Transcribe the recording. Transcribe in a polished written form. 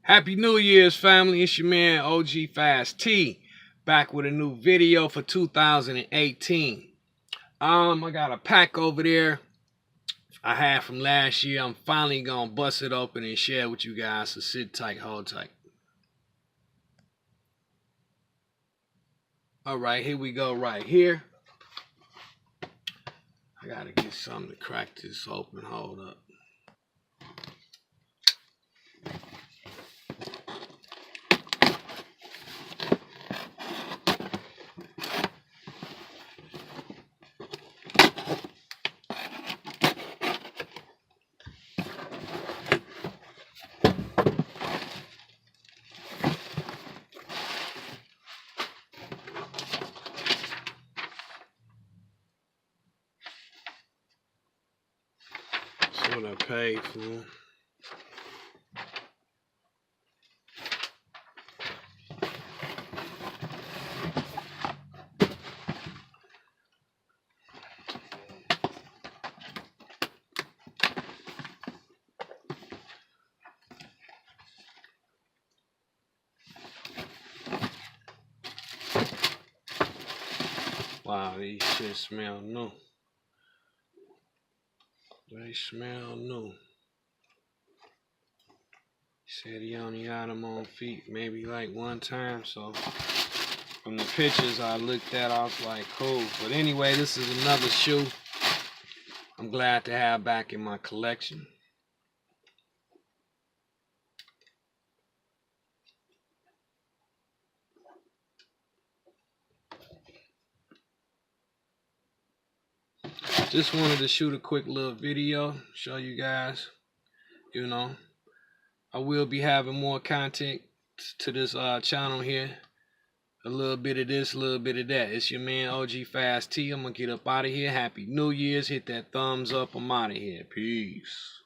Happy New Year's, family. It's your man OG Fast T, back with a new video for 2018. I got a pack over there I had from last year. I'm finally gonna bust it open and share with you guys, so sit tight, hold tight. Alright, here we go right here. I gotta get something to crack this open. Hold up. That's what I paid for. Wow, these shit smell new. They smell new. He said he only got them on feet maybe like one time, so from the pictures I looked at, I was like, cool. But anyway, this is another shoe I'm glad to have back in my collection. Just wanted to shoot a quick little video, show you guys, I will be having more content to this channel here. A little bit of this, a little bit of that. It's your man OG Fast T. I'm gonna get up out of here. Happy New Year's. Hit that thumbs up. I'm out of here. Peace.